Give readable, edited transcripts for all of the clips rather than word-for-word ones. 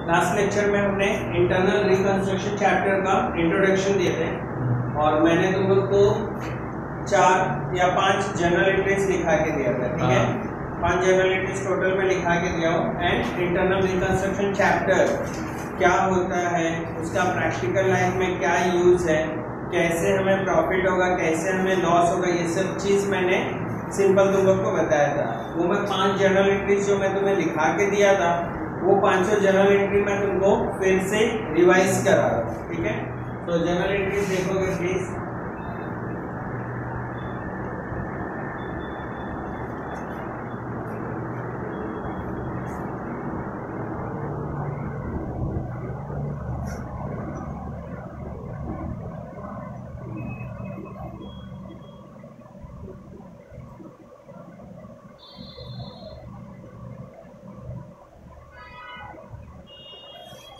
Last lecture में हमने internal reconstruction chapter का इंट्रोडक्शन दिए थे और मैंने तुम लोग को 4 या 5 जर्नल एंट्रीज लिखा के दिया था, ठीक है। 5 जर्नल एंट्रीज टोटल में लिखा के दिया हो। एंड इंटरनल रिकंस्ट्रक्शन चैप्टर क्या होता है, उसका प्रैक्टिकल लाइफ में क्या यूज है, कैसे हमें प्रॉफिट होगा, कैसे हमें लॉस होगा, ये सब चीज़ मैंने सिंपल तुम लोग को बताया था। वो मैं 5 जर्नल एंट्रीज जो मैं तुम्हें लिखा के दिया था, वो 5 जर्नल एंट्री मैं तुमको फिर से रिवाइज करा रहा हूँ, ठीक है। तो जर्नल एंट्रीज देखोगे please.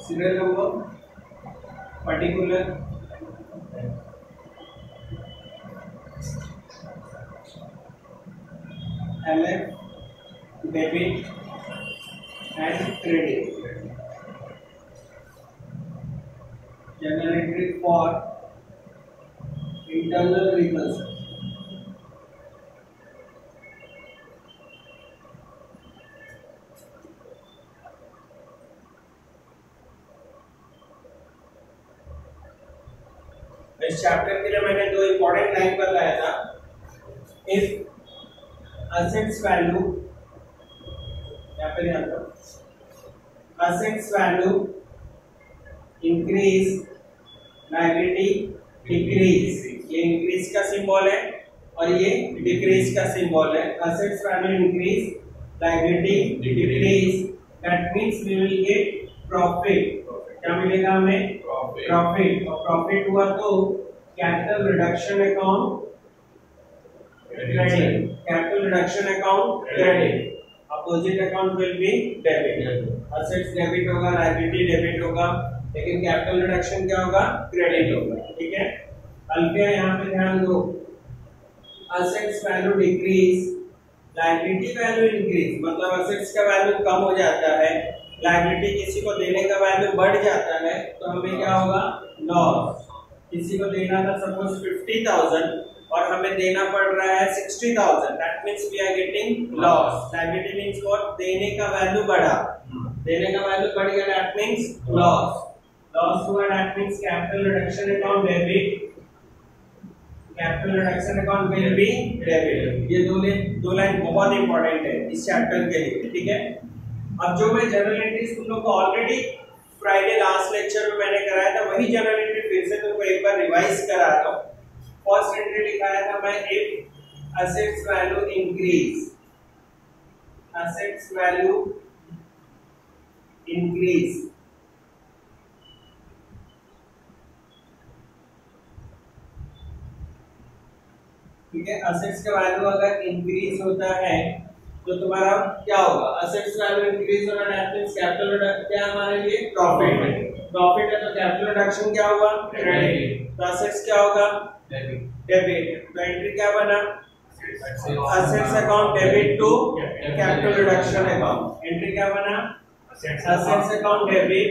Serial number, particular, LF, debit and credit. General entry for internal reconstruction. इस चैप्टर के लिए मैंने 2 इंपॉर्टेंट लाइन बताया था। इफ असेट्स वैल्यू, यहाँ पे ध्यान दो, assets value increase, liability decrease. ये इंक्रीज का सिंबल है और ये डिक्रीज का सिंबल है। Assets value increase, liability decrease, that means we will get profit. क्या मिलेगा हमें? प्रॉफिट। और प्रॉफिट हुआ तो capital reduction account credit, capital reduction account credit, opposite account will be debit. Assets debit होगा, लायबिलिटी डेबिट होगा, लेकिन कैपिटल रिडक्शन क्या होगा? क्रेडिट होगा, ठीक है। अल्फिया यहाँ पे ध्यान दो, assets value decrease, liability value increase, मतलब असेट्स का वैल्यू कम हो जाता है, लायबिलिटी किसी को देने का वैल्यू बढ़ जाता है, तो हमें क्या होगा? लॉस। किसी को देना था सपोज 50,000 और हमें देना पड़ रहा है 60,000, that means we are getting loss. Liability means what? देने का वैल्यू बढ़ा, देने का वैल्यू बढ़ गया, दैट मींस लॉस। लॉस हुआ, that means capital reduction account debit, capital reduction account will be debit. ये दो लाइन बहुत इंपॉर्टेंट है इस चैप्टर के लिए, ठीक है। अब जो मैं जनरल एंट्रीज तुम लोग को ऑलरेडी फ्राइडे लास्ट लेक्चर में मैंने कराया था, वही जनरल एंट्री फिर से तुमको एक बार रिवाइज कराता हूँ। फर्स्ट एंट्री लिखाया था मैं, if assets value increase, assets value increase, ठीक है। असेट्स का वैल्यू अगर इंक्रीज होता है तो तुम्हारा क्या होगा? असेट्स वैल्यू इंक्रीज होना, दैट मींस कैपिटल क्या हमारे लिए? प्रॉफिट। प्रॉफिट है तो कैपिटल रिडक्शन क्या होगा? क्रेडिट। तो असेट्स क्या होगा? डेबिट। तो एंट्री क्या बना? Assets account debit to capital reduction account. Entry क्या बना? Assets account debit,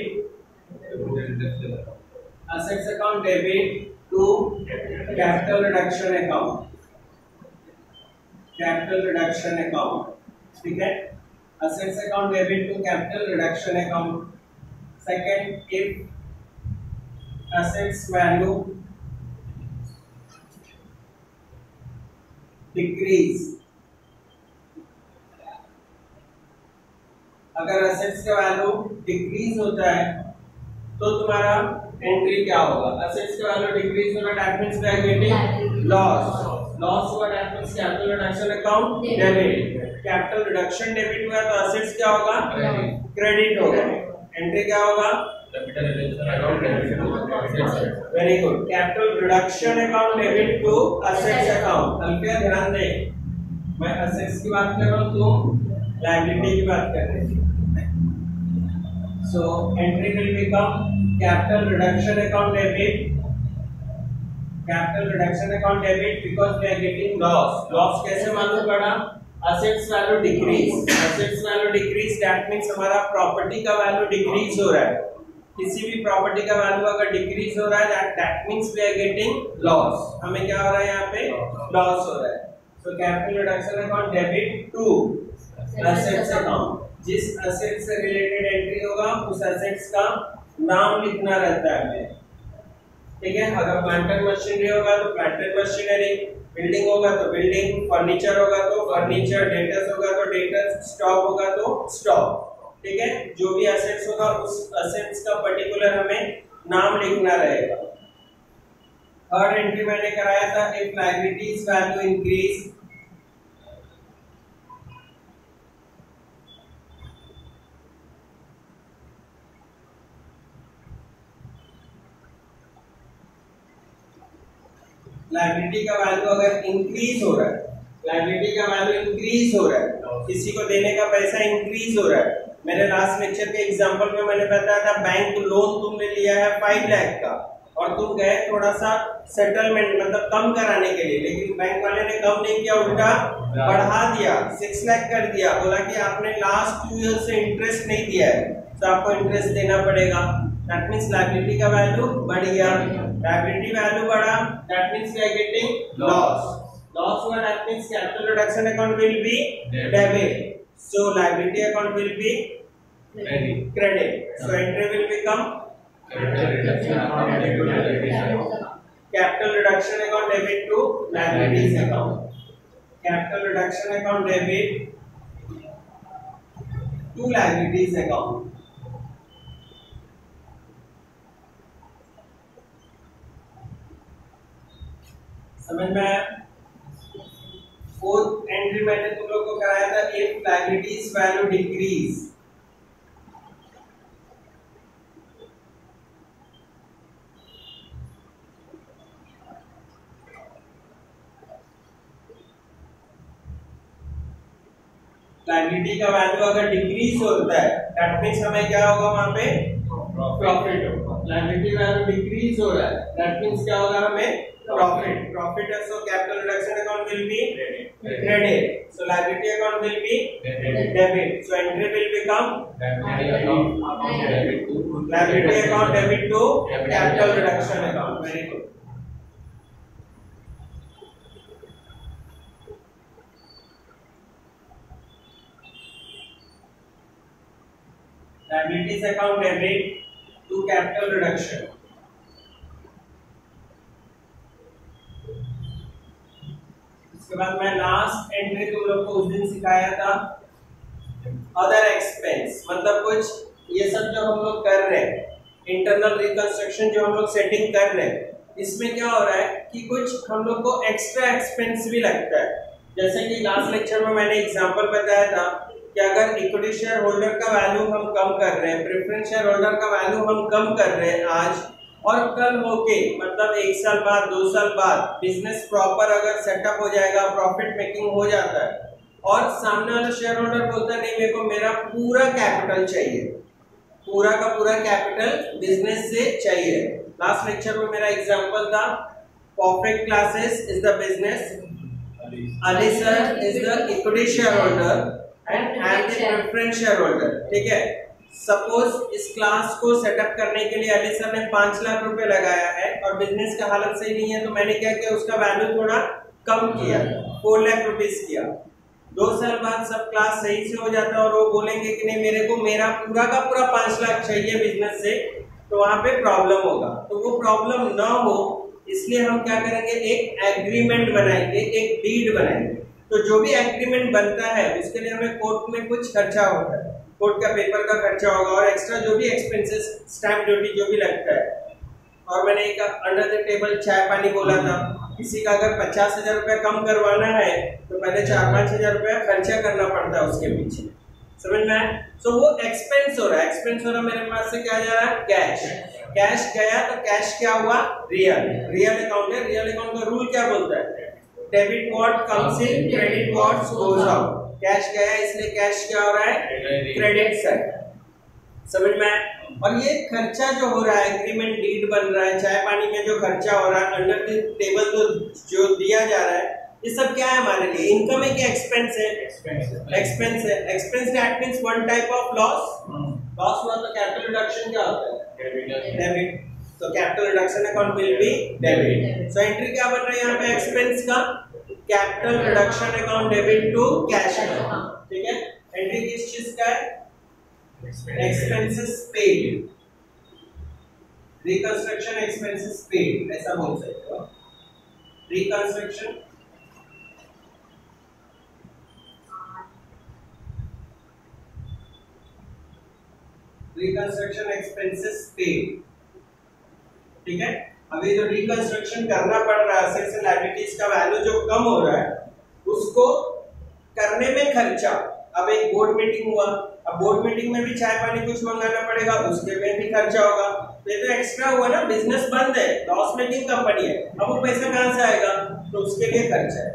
assets account debit to capital reduction account, capital reduction account, ठीक है। Assets account debit to capital reduction account. Second, if assets value decrease, अगर assets का value decrease होता है तो तुम्हारा एंट्री क्या होगा? असेट्स का वैल्यू डिक्रीज होना, that means we are getting loss. Loss हुआ, that means capital reduction account debit. Capital reduction debit हुआ तो असेट्स क्या होगा? क्रेडिट होगा। एंट्री क्या होगा? Very good. Capital reduction account debit to assets account. Alfiya ध्यान दे, मैं असेट्स की बात कर रहा हूँ, तुम लायबिलिटी की बात कर रहे हो। So entry will become capital reduction account debit, capital reduction account debit, because we are getting loss. Loss कैसे मालूम पड़ा? assets value decrease, assets value decrease that means हमारा प्रॉपर्टी का वैल्यू डिक्रीज हो रहा है। किसी भी प्रॉपर्टी का वैल्यू अगर डिक्रीज हो रहा है that means we are getting loss, हमें क्या हो रहा है यहाँ पे लॉस हो रहा है। so capital reduction account debit to assets account, जिस एसेट से रिलेटेड एंट्री होगा उस एसेट्स का नाम लिखना रहता है हमें, ठीक है। अगर प्लांट एंड मशीनरी होगा तो प्लांट एंड मशीनरी, बिल्डिंग होगा तो बिल्डिंग, फर्नीचर होगा तो फर्नीचर, डेटर्स होगा तो डेटर्स, स्टॉक होगा तो स्टॉक, ठीक है। जो भी एसेट्स होगा उस एसेट्स का पर्टिकुलर हमें नाम लिखना रहेगा। थर्ड एंट्री मैंने कराया था if liabilities value increase, liability का वैल्यू अगर इंक्रीज हो रहा है, लायबिलिटी का वैल्यू इंक्रीज हो रहा है, किसी को देने का पैसा इंक्रीज हो रहा है। मेरे लास्ट लेक्चर के एग्जांपल में मैंने बताया था बैंक लोन तुमने लिया है 5 लाख का और तुम गए थोड़ा सा सेटलमेंट मतलब कम कराने के लिए, लेकिन बैंक वाले ने कम नहीं किया, उल्टा बढ़ा दिया, 6 लाख कर दिया, बोला कि आपने लास्ट 2 ईयर से इंटरेस्ट नहीं दिया है तो आपको इंटरेस्ट देना पड़ेगा। दैट मींस लायबिलिटी का वैल्यू बढ़ गया, लायबिलिटी वैल्यू बढ़ा, that means we are getting loss, loss हुआ, that means capital reduction account will be debit, so liability account will be credit, so entry will become capital reduction account debit to liabilities account, capital reduction account debit to liabilities account। समझ में आया? Fourth entry मैंने तुम लोग को कराया था if liabilities value decrease, liability का वैल्यू अगर डिक्रीज होता है दैट मींस हमें क्या होगा वहां पे प्रॉफिट होगा। लायबिलिटी वैल्यू डिक्रीज हो रहा है दैट मींस क्या होगा हमें प्रॉफिट, प्रॉफिट है, so capital reduction account will be credit, so liability account will be debit, so entry will become liability account debit to capital reduction account. Very good. Liabilities account debit to capital reduction, इसके बाद मैं last entry तुम लोग को उस दिन सिखाया था अदर एक्सपेंस, मतलब कुछ ये सब जो हम लोग कर रहे हैं इंटरनल रिकंस्ट्रक्शन जो हम लोग सेटिंग कर रहे हैं, इसमें क्या हो रहा है कि कुछ हम लोग को एक्स्ट्रा एक्सपेंस भी लगता है। जैसे कि लास्ट लेक्चर में मैंने एग्जांपल बताया था कि अगर इक्विटी शेयर होल्डर का वैल्यू हम कम कर रहे हैं, प्रेफरेंस शेयर होल्डर का वैल्यू हम कम कर रहे हैं आज, और कल होके मतलब 1 साल बाद 2 साल बाद बिजनेस प्रॉपर अगर सेटअप हो जाएगा, प्रॉफिट मेकिंग हो जाता है और सामने वाला शेयर होल्डर बोलता है नहीं मेरे को मेरा पूरा कैपिटल चाहिए, पूरा का पूरा कैपिटल बिजनेस से चाहिए। लास्ट लेक्चर में मेरा एग्जांपल था perfect classes is the business, Ali sir is the equity share holder and I am the preference share holder, ठीक है। सपोज इस क्लास को सेटअप करने के लिए अली सर ने 5 लाख रुपए लगाया है और बिजनेस का हालत सही नहीं है, तो मैंने क्या किया उसका वैल्यू थोड़ा कम किया, 4 लाख रुपीस किया। 2 साल बाद सब क्लास सही से हो जाता है और वो बोलेंगे कि नहीं मेरे को मेरा पूरा का पूरा 5 लाख चाहिए बिजनेस से, तो वहां पे प्रॉब्लम होगा। तो वो प्रॉब्लम ना हो इसलिए हम क्या करेंगे, एक एग्रीमेंट बनाएंगे, एक डीड बनाएंगे। तो जो भी एग्रीमेंट बनता है उसके लिए हमें कोर्ट में कुछ खर्चा होता है, कोर्ट का पेपर का खर्चा होगा और एक्स्ट्रा जो भी एक्सपेंसेस, स्टैंप ड्यूटी जो भी लगता है। और मैंने एक अंडर द टेबल चाय पानी बोला था, किसी का अगर 50,000 रुपया कम करवाना है तो पहले 4-5 हजार रुपया खर्चा करना पड़ता है उसके पीछे, समझ में आया? तो वो एक्सपेंस हो रहा है, एक्सपेंस हो रहा है, मेरे पास से क्या जा रहा है कैश, कैश गया तो कैश क्या हुआ रियल, रियल अकाउंट है। रियल अकाउंट का रूल क्या बोलता है, debit what comes in, credit what goes out. Cash गया इसलिए कैश क्या हो रहा है क्रेडिट साइड, समझ में आया? और ये खर्चा जो हो रहा है, एग्रीमेंट डीड बन रहा है, चाय पानी में जो खर्चा हो रहा है, अंडर द टेबल जो दिया जा रहा है, ये सब क्या है हमारे लिए? इनकम है कि एक्सपेंस है? एक्सपेंस है। Expense that means one type of loss. Loss हुआ तो कैपिटल रिडक्शन क्या होता है? डेबिट। तो capital reduction account will be debit. So entry क्या बन रहा है यहाँ पे एक्सपेंस का? Capital reduction account debit to cash account. ठीक है, एंट्री किस चीज का है? Expenses paid, reconstruction expenses paid ऐसा बोल सकते हो। Reconstruction reconstruction expenses paid. ठीक है, अभी जो रिकंस्ट्रक्शन करना पड़ रहा है, एसेट्स एंड लायबिलिटीज का वैल्यू जो कम हो रहा है उसको करने में खर्चा। अब एक बोर्ड मीटिंग हुआ, अब बोर्ड मीटिंग में भी चाय पानी कुछ मंगाना पड़ेगा, उसके में भी खर्चा होगा। तो ये तो एक्स्ट्रा हुआ ना, बिजनेस बंद है, लॉस मेकिंग कंपनी है, अब वो पैसा कहां से आएगा? तो उसके लिए खर्चा है,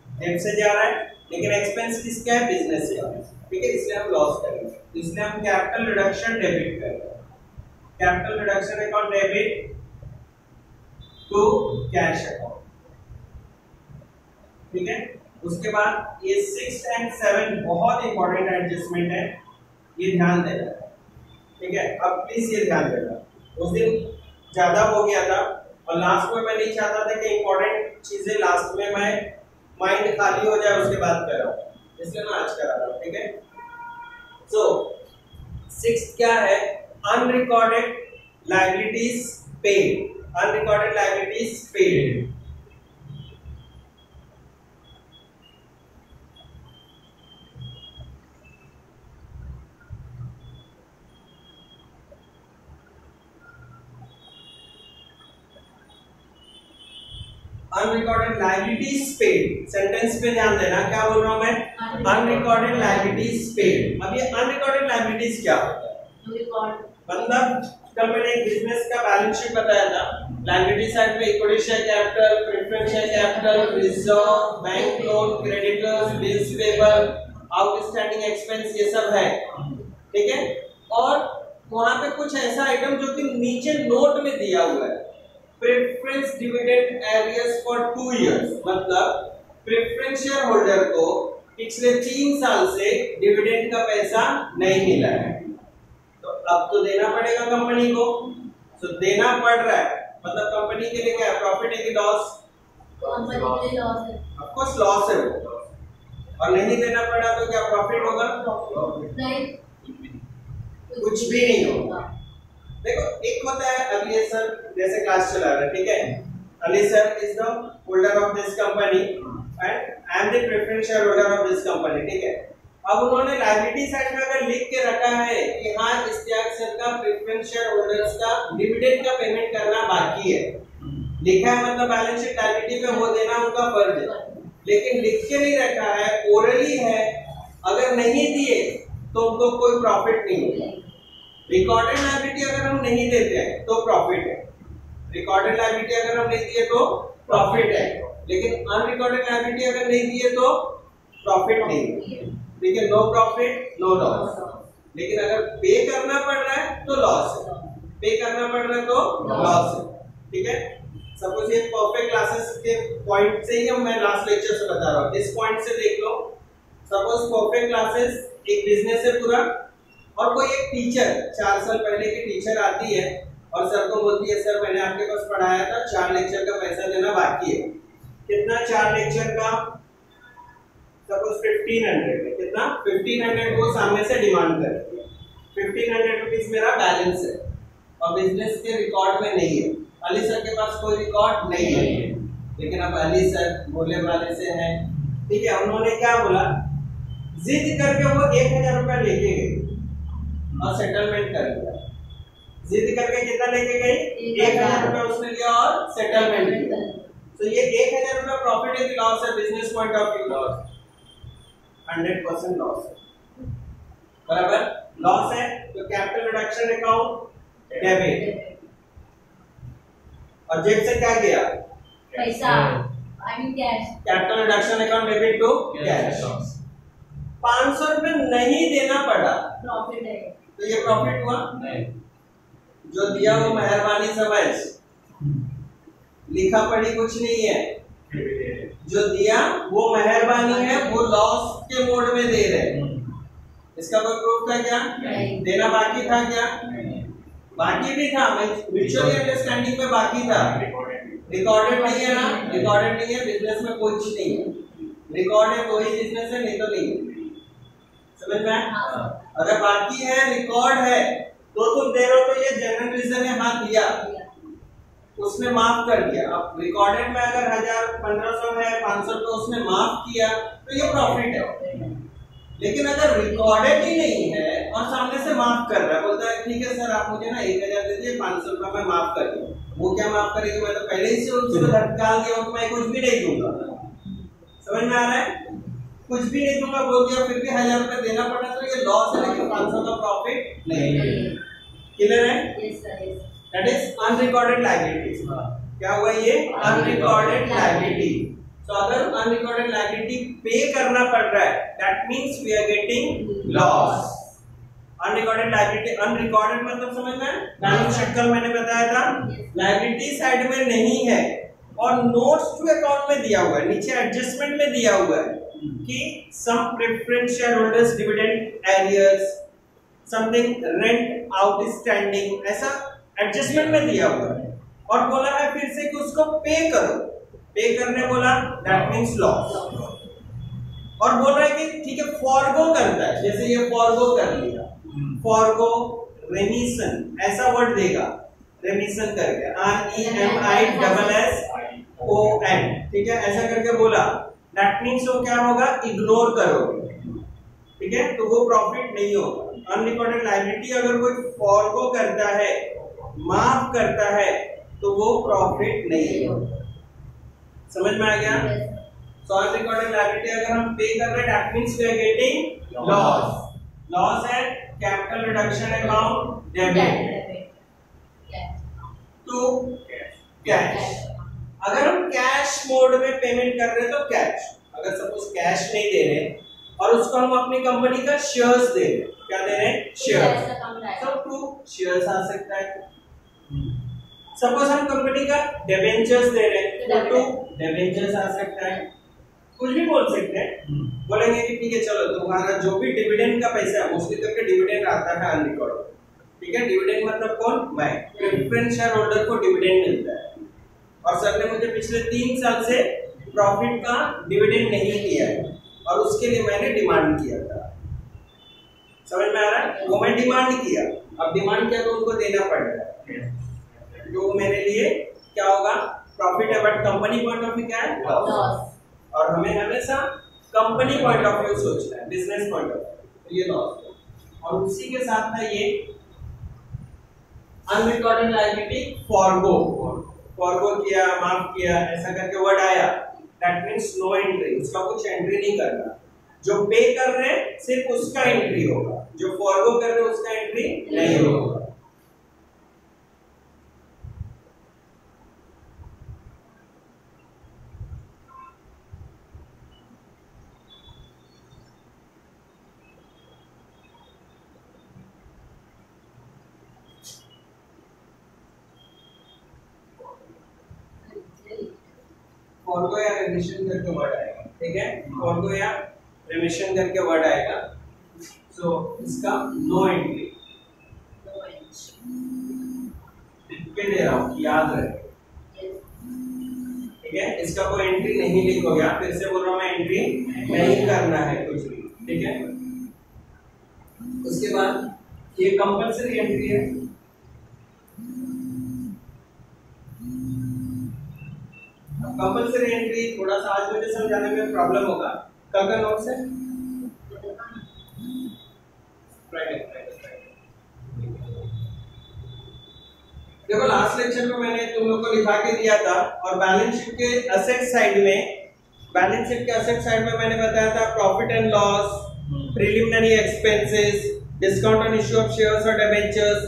डेट से जा रहा है, लेकिन एक्सपेंस किसका है? बिजनेस का। ठीक है, इसलिए हम लॉस करेंगे, इसलिए हम कैपिटल रिडक्शन डेबिट करेंगे। Capital reduction account debit to cash account. ठीक है, उसके बाद ये 6 एंड 7 बहुत इंपॉर्टेंट एडजस्टमेंट है, ये ध्यान देना। ठीक है, अब प्लीज ये ध्यान देना। उस दिन ज्यादा हो गया था और लास्ट में मैं नहीं चाहता था कि इंपॉर्टेंट चीजें लास्ट में मैं माइंड खाली हो जाए उसके बाद कर रहा हूँ, इसलिए मैं आज करा रहा हूँ। ठीक है, सो 6 क्या है? Unrecorded liabilities paid. Unrecorded liabilities paid. Unrecorded liabilities paid, sentence पे ध्यान देना, क्या बोल रहा हूं मैं? Unrecorded liabilities paid. अब ये अनरिकॉर्डेड लायबिलिटीज क्या होता है? मतलब कल मैंने एक बिजनेस का बैलेंस शीट बताया था, लायबिलिटी साइड पे equity share capital, preference share capital, reserve, bank loan, creditors, bills payable, outstanding expense, ये सब है। ठीक है, और वहां पे कुछ ऐसा आइटम जो कि नीचे नोट में दिया हुआ है, preference dividend arrears for 2 years. मतलब प्रेफरेंस शेयर होल्डर को पिछले 3 साल से डिविडेंड का पैसा नहीं मिला है, तो अब तो देना पड़ेगा कंपनी को। तो देना पड़ रहा है, मतलब कंपनी के लिए क्या प्रॉफिट है कि लॉस? कंपनी के लिए लॉस है, ऑफ कोर्स लॉस है वो। और नहीं देना पड़ा तो क्या प्रॉफिट होगा? नहीं, कुछ भी नहीं होगा। देखो, एक होता है अली सर जैसे क्लास चला रहा है, ठीक है, Ali sir is the holder of this company and I am the preference share holder of this company. ठीक है, अब उन्होंने लायबिलिटी साइड में अगर लिख के रखा है कि हाँ इश्तियाक सर का प्रेफरेंस शेयर होल्डर्स का डिविडेंड का पेमेंट करना बाकी है, लिखा है, मतलब बैलेंस शीट लायबिलिटी में वो देना उनका फर्ज है, लेकिन लिख के नहीं रखा है, ओरली है, अगर नहीं दिए तो उनको कोई प्रॉफिट नहीं होगा। रिकॉर्डेड लायबिलिटी अगर हम नहीं देते हैं तो प्रॉफिट है, रिकॉर्डेड लायबिलिटी अगर हम नहीं दिए तो प्रॉफिट है, लेकिन अनरिकॉर्डेड लायबिलिटी अगर नहीं दिए तो प्रॉफिट नहीं है। ठीक है, नो प्रॉफिट नो लॉस। लेकिन अगर पे करना पड़ रहा है तो लॉस है, पे करना पड़ रहा है तो लॉस है। ठीक है, सपोज ये परफेक्ट क्लासेस के पॉइंट से ही मैं लास्ट लेक्चर से बता रहा हूँ, इस पॉइंट से देख लो। सपोज परफेक्ट क्लासेस एक बिजनेस है पूरा, और कोई एक टीचर 4 साल पहले की टीचर आती है और सर को बोलती है सर मैंने आपके पास पढ़ाया था, 4 लेक्चर का पैसा देना बाकी है। कितना 4 लेक्चर का? सपोज 1500 है, कितना? 1500 को सामने से डिमांड करती है, 1500 रुपीज मेरा बैलेंस है और बिजनेस के रिकॉर्ड में नहीं है, अली सर के पास कोई रिकॉर्ड नहीं है, लेकिन अब अली सर भोले वाले से हैं। ठीक है, उन्होंने क्या बोला, जिद करके वो 1000 रुपया लेके गए और सेटलमेंट कर लिया। जिद करके कितना लेके गई? 1000 रुपया उसने लिया और सेटलमेंट किया। तो ये 1000 रुपया प्रॉफिट है कि लॉस है? Business point of view loss, 100% loss है, बराबर लॉस है। तो कैपिटल रिडक्शन अकाउंट डेबिट, और जेब से क्या गया? पैसा, I mean cash. Capital reduction account debit to cash. 500 रुपए नहीं देना पड़ा, प्रॉफिट है, तो ये प्रॉफिट हुआ नहीं। जो दिया वो मेहरबानी समझ, लिखा पढ़ी कुछ नहीं है, जो दिया वो मेहरबानी है, वो लॉस के मोड में दे रहे हैं। इसका कोई प्रूफ था क्या? देना बाकी था क्या? बाकी भी था, म्यूचुअली अंडरस्टैंडिंग में बाकी था। रिकॉर्डेड नहीं है ना, रिकॉर्डेड नहीं है, बिजनेस में कुछ नहीं है। रिकॉर्ड है तो ही बिजनेस है, नहीं तो नहीं। समझ में? अगर बाकी है, रिकॉर्ड है, तो तुम दे रहे हो तो ये जनरल रीजन है, हाँ दिया, उसने माफ कर दिया। अब रिकॉर्डेड में अगर 1000, 1500 है, 500 तो उसने माफ किया, तो ये प्रॉफिट है। लेकिन अगर रिकॉर्डेड ही नहीं है और सामने से माफ कर रहा है, बोलता है ठीक है सर आप मुझे ना 1000 दे दीजिए, 500 रुपया मैं माफ कर दूं। वो क्या माफ करेगी? मैं तो पहले ही से उसको धक्काल दिया हूं, मैं कुछ भी नहीं दूंगा। समझ में आ रहा है? कुछ भी नहीं दूंगा बोल दिया, फिर भी 1000 रुपया देना पड़ा, तो ये लॉस है, लेकिन 500 का प्रॉफिट नहीं है। क्लियर है? That is unrecorded liability. क्या हुआ ये? Unrecorded liability. तो अगर अनरिकॉर्डेड लायबिलिटी पे करना पड़ रहा है, that means we are getting loss. Unrecorded liability, unrecorded मतलब समझ में? बैलेंस शीट कल मैंने बताया था, लायबिलिटी साइड में नहीं है और नोट्स टू अकाउंट में दिया हुआ है, नीचे एडजस्टमेंट में दिया हुआ है कि some preference shareholders dividend arrears, something rent outstanding, ऐसा एडजस्टमेंट में दिया हुआ है। और बोला है फिर से कि उसको पे करो, पे करने बोला, दैट मींस लॉस। और बोल रहा है कि ठीक है फॉरगो करता है, जैसे ये फॉरगो कर लिया, फॉरगो, रेमिशन, ऐसा वर्ड देगा, रेमिशन करके, REMISSON, ठीक है, ऐसा करके बोला, दैट मींस वो क्या होगा? इग्नोर करोगे, ठीक है, तो वो प्रॉफिट नहीं होगा। अनरिकॉर्डेड लायबिलिटी अगर कोई फॉरगो करता है, माफ करता है, तो वो प्रॉफिट नहीं होगा। समझ में आ गया? सो अनरिकॉर्डेड लायबिलिटी अगर हम पे कर रहे हैं, that means we are getting loss. Loss है capital reduction account debit to cash. अगर हम कैश मोड में पेमेंट कर रहे हैं तो कैश, अगर सपोज कैश नहीं दे रहे और उसको हम अपनी कंपनी का शेयर्स दे रहे, क्या दे रहे हैं? शेयर्स। तो टू शेयर्स आ सकता है। सपोज हम कंपनी का डिबेंचर्स दे रहे हैं, तो टू डिबेंचर्स आ सकता है। कुछ भी बोल सकते हैं, बोलेंगे कि ठीक है चलो तुम्हारा जो भी डिविडेंड का पैसा है, मोस्टली करके डिविडेंड आता है अनरिकॉर्ड, ठीक है। डिविडेंड मतलब कौन? मैं, प्रेफरेंस शेयर होल्डर को डिविडेंड मिलता है और सर ने मुझे पिछले 3 साल से प्रॉफिट का डिविडेंड नहीं किया है और उसके लिए मैंने डिमांड किया था। समझ में आ रहा है? वो मैं डिमांड किया, अब डिमांड किया तो उनको देना पड़ रहा है, जो मेरे लिए क्या होगा? प्रॉफिट है, but company point of view क्या है? लॉस। और हमें हमेशा कंपनी पॉइंट ऑफ व्यू सोचना है, बिजनेस पॉइंट ऑफ व्यू, तो ये लॉस। और उसी के साथ में ये अनरिकॉर्डेड लायबिलिटी फॉरगो, फॉरगो किया, माफ किया, ऐसा करके वर्ड आया, दैट मींस नो एंट्री, उसका कुछ एंट्री नहीं करना। जो पे कर रहे हैं सिर्फ उसका एंट्री होगा, जो फॉरगो कर रहे हैं उसका एंट्री नहीं होगा। फॉरगो या रेमिशन करके वर्ड आएगा, ठीक है, फॉरगो या रेमिशन करके वर्ड आएगा। सो इसका नो एंट्री लिख के दे रहा हूं, याद रहे, ठीक है, इसका कोई एंट्री नहीं लिख हो गया, फिर से बोल रहा हूं मैं, एंट्री नहीं करना है कुछ भी, ठीक है। उसके बाद ये कंपलसरी एंट्री है, कंपलसरी एंट्री थोड़ा सा आज मुझे समझाने में प्रॉब्लम होगा, कल का नोट्स है फ्राइडे। देखो लास्ट लेक्चर में मैंने तुम लोग को लिखा के दिया था, और बैलेंस शीट के असेट साइड में, बैलेंस शीट के असेट साइड में मैंने बताया था profit and loss, preliminary expenses, discount on issue of shares और debentures,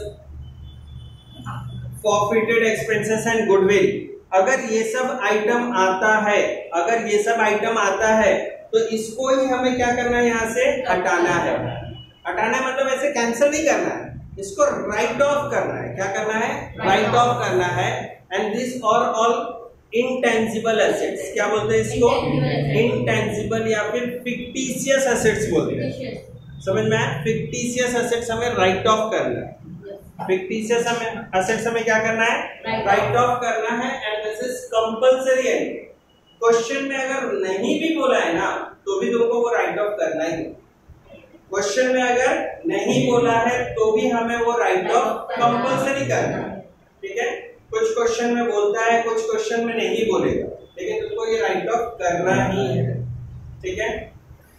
forfeited expenses and goodwill. अगर ये सब आइटम आता है, अगर ये सब आइटम आता है तो इसको ही हमें क्या करना है? यहाँ से हटाना है। हटाना है मतलब ऐसे कैंसिल नहीं करना है, इसको राइट ऑफ करना है। क्या करना है? राइट ऑफ करना है। एंड दिस और ऑल इंटेंजिबल एसेट्स, क्या बोलते हैं इसको? इंटेंजिबल या फिर फिक्टिशियस एसेट्स बोलते हैं। समझ में आया? फिक्टिशियस एसेट्स हमें राइट ऑफ करना है। फिक्टिशियस हमें एसेट्स हमें क्या करना है? राइट ऑफ करना है। एंड दिस इज कंपल्सरी है। क्वेश्चन में अगर नहीं भी बोला है ना तो भी तुमको वो राइट ऑफ करना ही है। क्वेश्चन में अगर नहीं बोला है तो भी हमें वो राइट ऑफ कंपल्सरी करना है। ठीक है? कुछ क्वेश्चन में बोलता है, कुछ क्वेश्चन में नहीं बोलेगा, लेकिन तुमको ये राइट ऑफ करना ही है। ठीक है?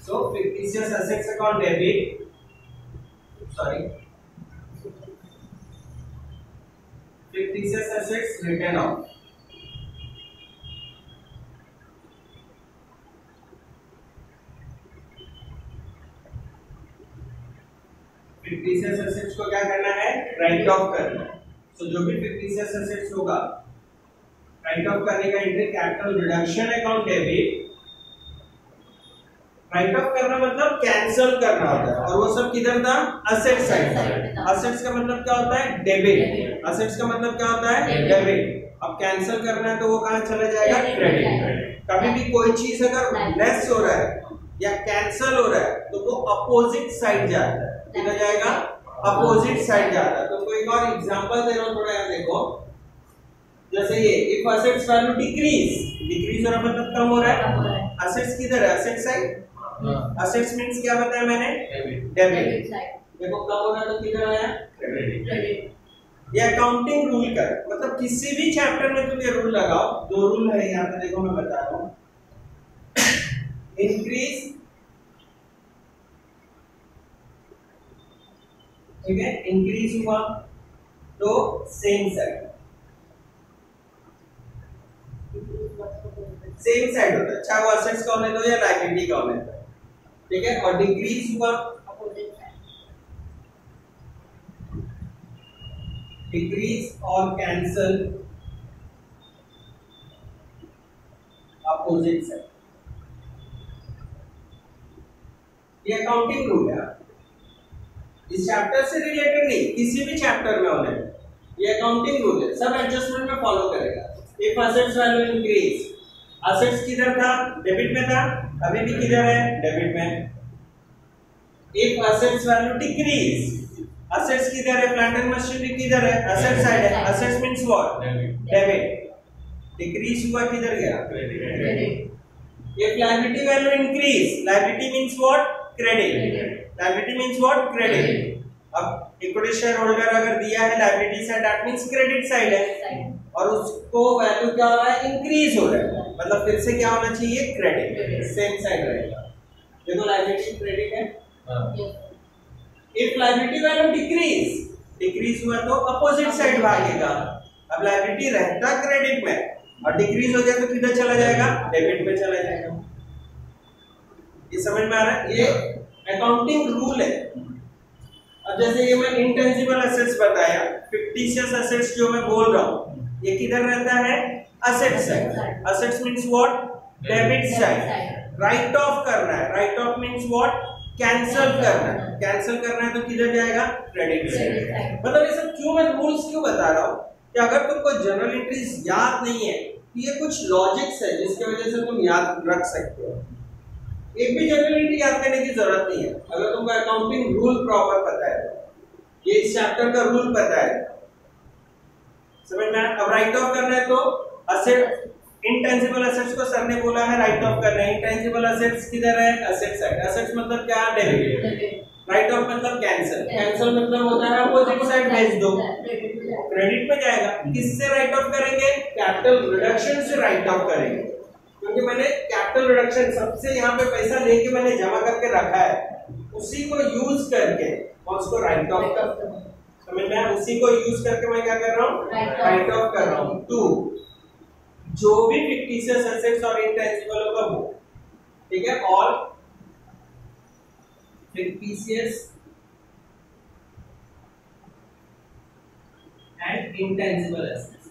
So fictitious assets account debit, sorry, fictitious assets written off. fictitious assets को क्या करना है? राइट ऑफ करना है। तो जो भी fictitious assets होगा राइट ऑफ करने का entry capital reduction account debit. Right of करना मतलब कैंसिल करना होता है, और वो सब किधर था? Asset side. असेट्स का मतलब क्या होता है? डेबिट। असेट्स का मतलब क्या होता है? डेबिट। अब कैंसिल करना है तो वो कहां चला जाएगा? क्रेडिट। कभी भी कोई चीज अगर लेस हो रहा है या कैंसिल हो रहा है तो वो अपोजिट साइड जाता है। किधर जाएगा? अपोजिट साइड जाता है। तो कोई और एग्जांपल दे रहा हूं, थोड़ा यहाँ देखो। जैसे ये if assets value decrease, decrease हो रहा मतलब कम हो रहा है। असेट्स किधर है? Asset side. असेट्स मींस क्या बताया मैंने? डेबिट। देखो कम हो रहा तो किधर आया? क्रेडिट। ये अकाउंटिंग रूल का मतलब किसी भी चैप्टर में तुम ये रूल लगाओ। दो रूल है यहाँ पे, देखो मैं बता रहा हूँ। इंक्रीज, ठीक है, इंक्रीज हुआ तो सेम साइड, सेम साइड होता है, चाहे वो असेट्स का होने दो या लायबिलिटी का होने दो। ठीक है? और डिक्रीज हुआ, डिक्रीज और कैंसल अपोजिट साइड। ये अकाउंटिंग रूल है, इस चैप्टर से रिलेटेड नहीं, किसी भी चैप्टर में होने में ये अकाउंटिंग रूल है, सब एडजस्टमेंट में फॉलो करेगा। If assets value increase, assets किधर था? डेबिट में था, अभी भी किधर है? डेबिट में। If assets value decrease, assets किधर है? प्लांट एंड मशीनरी किधर है? असेट साइड है। Assets means what? Debit. Decrease हुआ किधर गया? Credit. If liability value increase, liability means what? Credit. Liability means what? Credit. अब इक्विटी शेयर होल्डर अगर दिया है liability side, that means credit side है, और उसको वैल्यू क्या हो रहा है? इंक्रीज हो रहा है, मतलब फिर से क्या होना चाहिए? क्रेडिट। सेम साइड रहेगा। देखो लायबिलिटी क्रेडिट है। If liability value decrease, decrease हुआ तो अपोजिट साइड भागेगा। अब लायबिलिटी रहता क्रेडिट में और डिक्रीज हो गया तो किधर चला जाएगा? डेबिट में चला जाएगा। ये समझ में आ रहा है? ये अकाउंटिंग रूल है। अब जैसे ये मैं इंटेंजिबल एसेट्स बताया, फिक्टिशियस एसेट्स जो मैं बोल रहा हूँ ये किधर रहता है? Asset side. Assets means what? Debit side. Right of करना है, right of means what? Cancel करना है। कैंसिल करना है तो किधर जाएगा? Credit side. मतलब ये सब क्यों मैं रूल्स क्यों बता रहा हूँ कि अगर तुमको जर्नल एंट्रीज याद नहीं है तो ये कुछ लॉजिक्स है जिसकी वजह से तुम याद रख सकते हो। एक भी जर्नल एंट्री याद करने की जरूरत नहीं है अगर तुमको अकाउंटिंग रूल प्रॉपर पता है। ये इस चैप्टर का रूल पता है, समझ में? अब राइट ऑफ करना है तो असेट, इंटेंजिबल एसेट्स को सर ने बोला है राइट ऑफ करना है। इंटेंजिबल एसेट्स किधर है? Asset side. असेट्स मतलब क्या? डेबिट। राइट ऑफ मतलब कैंसिल। कैंसिल मतलब होता है अपोजिट साइड भेज दो, क्रेडिट में जाएगा। किससे राइट ऑफ करेंगे? कैपिटल रिडक्शन से राइट ऑफ करेंगे, क्योंकि मैंने कैपिटल रिडक्शन सबसे यहाँ पे पैसा लेके मैंने जमा करके रखा है, उसी को यूज करके मैं उसको राइट ऑफ करता हूँ। समझ में? उसी को यूज करके मैं क्या कर रहा हूँ? राइट ऑफ कर रहा हूँ। टू जो भी फिक्टिशियस एसेट्स और इंटेंजिबल होगा वो, ठीक है, और fictitious and intangible assets.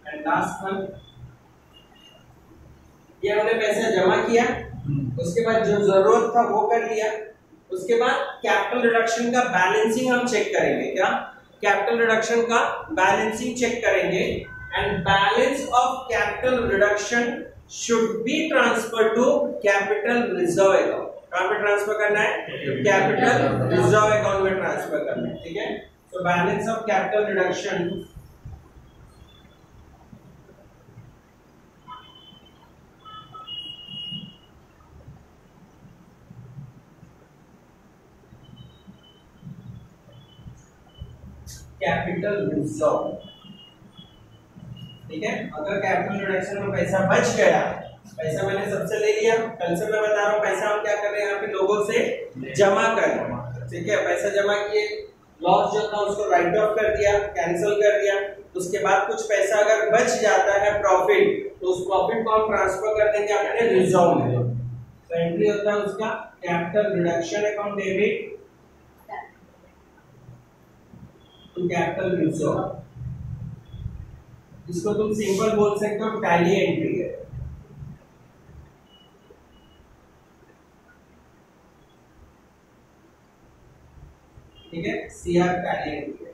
And last one, ये हमने पैसा जमा किया, उसके बाद जो जरूरत था वो कर लिया, उसके बाद कैपिटल रिडक्शन का बैलेंसिंग हम चेक करेंगे। क्या? कैपिटल रिडक्शन का बैलेंसिंग चेक करेंगे and balance of capital reduction should be transfer to capital reserve account. कहां पे ट्रांसफर करना है? कैपिटल रिजर्व अकाउंट में ट्रांसफर करना है। ठीक है, तो balance of capital reduction capital reserve. ठीक है, अगर कैपिटल रिडक्शन में पैसा बच गया, पैसा मैंने सबसे ले लिया, कल से मैं बता रहा हूँ पैसा हम क्या कर रहे हैं यहाँ पे लोगों से जमा कर रहे हैं। ठीक है, पैसा जमा किए, लॉस जो था उसको राइट ऑफ कर दिया, कैंसिल कर दिया, उसके बाद कुछ पैसा अगर बच जाता है प्रॉफिट, तो उस प्रॉफिट को हम ट्रांसफर कर देंगे अपने रिजर्व में। तो एंट्री होता है उसका capital reduction account debit to capital reserve. इसको तुम सिंपल बोल सकते हो टैली एंट्री है। ठीक है, सीआर टैली एंट्री है,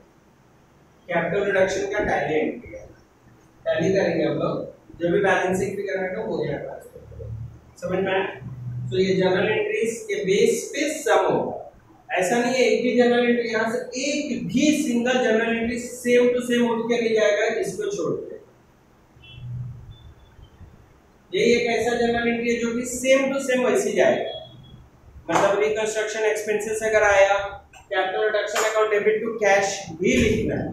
कैपिटल रिडक्शन का टैली एंट्री है। टैली करेंगे हम लोग, जब भी बैलेंसिंग भी करना हो जाएगा। समझ में आया? तो ये जनरल एंट्रीज के बेस पे सम होगा। ऐसा नहीं है एक भी जनरल एंट्री, यहाँ से एक भी single journal entry same to same उठ के नहीं जाएगा, इसको छोड़ के। ये एक ऐसा जनरल एंट्री है जो कि सेम टू सेम वैसे जाएगा। मतलब रिकंस्ट्रक्शन एक्सपेंसेस अगर आया, capital reduction account debit to cash भी लिखना है,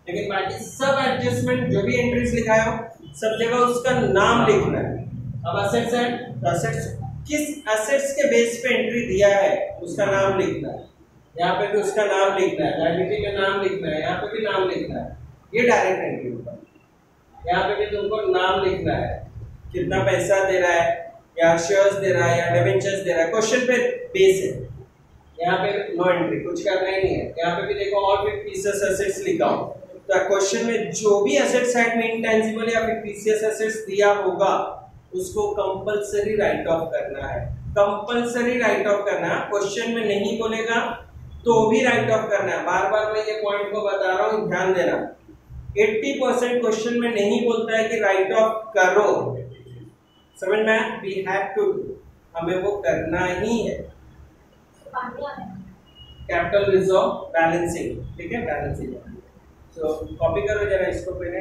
लेकिन बाकी सब एडजस्टमेंट जो भी एंट्रीज लिखाया हो सब जगह उसका नाम लिखना है। अब असेट्स है, तो असेट्स किस एसेट्स के बेस पे एंट्री दिया है उसका नाम लिखना है। यहाँ पे भी उसका नाम लिखना है, लायबिलिटी का नाम लिखना है, यहाँ पे भी नाम लिखना है। ये डायरेक्ट एंट्री होगा। यहाँ पे भी तुमको नाम लिखना है, कितना पैसा दे रहा है, या शेयर्स दे रहा है या डिबेंचर्स दे रहा है, क्वेश्चन पे बेस है। यहाँ पे नो एंट्री, कुछ करना ही नहीं है। यहाँ पे भी देखो और फिक्टिशियस एसेट्स लिखा हो, तो क्वेश्चन में जो भी एसेट साइड में इंटेंजिबल या फिक्टिशियस एसेट्स दिया होगा उसको कंपलसरी राइट ऑफ करना है। कंपलसरी राइट ऑफ करना है, क्वेश्चन में नहीं बोलेगा तो भी राइट ऑफ करना है। बार बार मैं ये पॉइंट को बता रहा हूँ, ध्यान देना। 80% क्वेश्चन में नहीं बोलता है कि राइट ऑफ करो, समझ में? वी हैव टू, हमें वो करना ही है। कैपिटल रिजर्व बैलेंसिंग, ठीक है, बैलेंसिंग। तो कॉपी करो जरा इसको पहले।